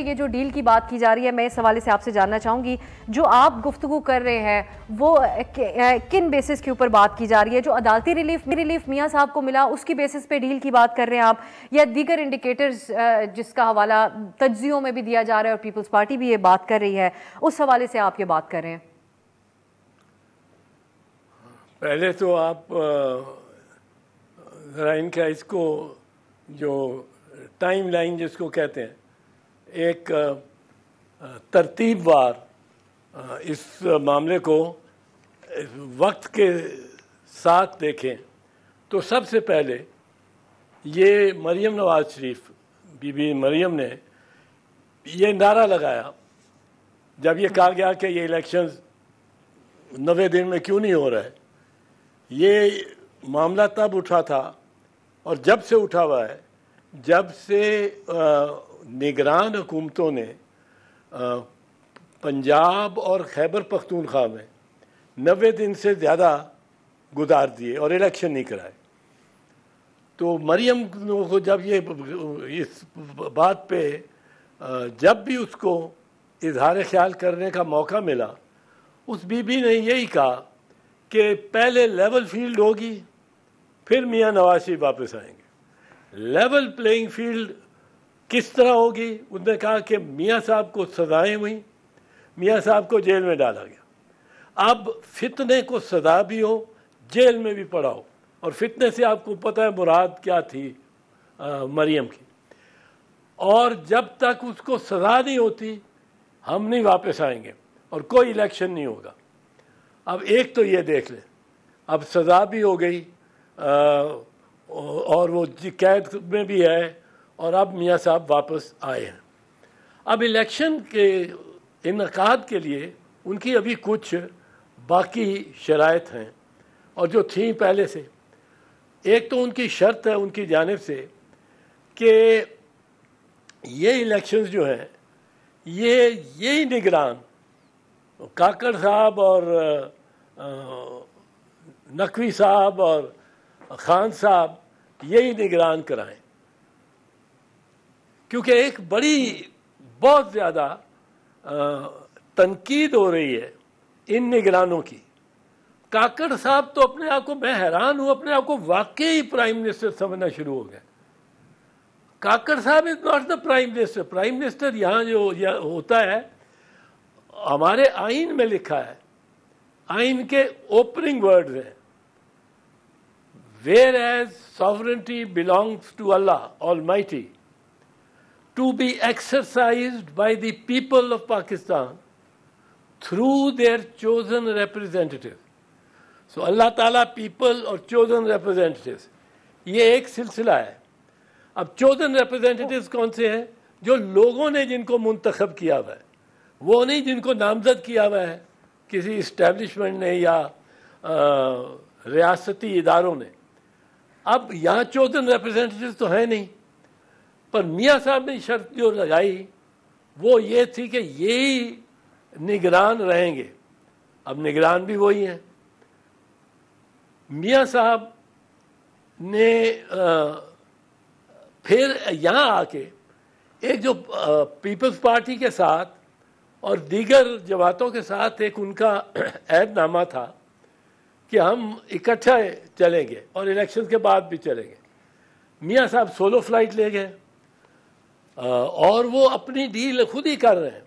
ये जो डील की बात की जा रही है, मैं इस हवाले से आपसे जानना चाहूंगी, जो आप गुफ्तगू कर रहे हैं वो किन बेसिस के ऊपर बात की जा रही है? जो अदालती रिलीफ मियां साहब को मिला उसकी बेसिस पे डील की बात कर रहे हैं आप, या दीगर इंडिकेटर्स जिसका हवाला तज्जियों में भी दिया जा रहा है और पीपल्स पार्टी भी ये बात कर रही है, उस हवाले से आप ये बात कर रहे हैं? पहले तो आप ज़रा इनका इसको जो टाइम लाइन जिसको कहते हैं, एक तरतीबवार इस मामले को वक्त के साथ देखें तो सबसे पहले ये मरियम नवाज शरीफ बीबी मरियम ने ये नारा लगाया जब ये कहा गया कि ये इलेक्शंस 90 दिन में क्यों नहीं हो रहा है। ये मामला तब उठा था और जब से उठा हुआ है जब से निगरान हुकूमतों ने पंजाब और खैबर पख्तूनख्वा में 90 दिन से ज़्यादा गुजार दिए और इलेक्शन नहीं कराए। तो मरियम को जब ये इस बात पे जब भी उसको इजहार ख्याल करने का मौका मिला, उस बीबी ने यही कहा कि पहले लेवल फील्ड होगी फिर मियां नवाज शरीफ वापस आएंगे। लेवल प्लेइंग फील्ड किस तरह होगी? उसने कहा कि मियां साहब को सजाएं हुई, मियां साहब को जेल में डाला गया, अब फितने को सजा भी हो, जेल में भी पड़ा हो। और फितने से आपको पता है मुराद क्या थी मरियम की। और जब तक उसको सजा नहीं होती हम नहीं वापस आएंगे और कोई इलेक्शन नहीं होगा। अब एक तो ये देख लें, अब सज़ा भी हो गई और वो कैद में भी है और अब मियां साहब वापस आए हैं। अब इलेक्शन के इनकाद के लिए उनकी अभी कुछ बाकी शराइत हैं और जो थी पहले से। एक तो उनकी शर्त है उनकी जानिब से कि ये इलेक्शंस जो हैं यही निगरान काकड़ साहब और नकवी साहब और खान साहब यही निगरान कराएं, क्योंकि एक बड़ी बहुत ज़्यादा तनकीद हो रही है इन निगरानों की। काकड़ साहब तो अपने आप को, मैं हैरान हूँ, अपने आप को वाकई प्राइम मिनिस्टर समझना शुरू हो गए। काकड़ साहब is not the prime minister. Prime minister यहाँ जो होता है, हमारे आइन में लिखा है, आइन के ओपनिंग वर्ड्स हैं, where as sovereignty belongs to अल्लाह almighty to be exercised by the people of Pakistan through their chosen representative. So अल्लाह ताला, पीपल और चोजन रिप्रेजेंटेटिव्स, ये एक सिलसिला है। अब चोजन रिप्रेजेंटेटिव्स कौन से हैं? जो लोगों ने जिनको मुंतखब किया हुआ है, वो नहीं जिनको नामजद किया हुआ है किसी इस्टेब्लिशमेंट ने या रियासती इदारों ने। अब यहाँ चोजन रिप्रेजेंटेटिव्स तो है नहीं, पर मियां साहब ने शर्त जो लगाई वो ये थी कि यही निगरान रहेंगे। अब निगरान भी वही हैं। मियां साहब ने फिर यहाँ आके एक जो पीपल्स पार्टी के साथ और दीगर जमातों के साथ एक उनका ऐहदनामा था कि हम इकट्ठा चलेंगे और इलेक्शन के बाद भी चलेंगे। मियां साहब सोलो फ्लाइट ले गए और वो अपनी डील खुद ही कर रहे हैं।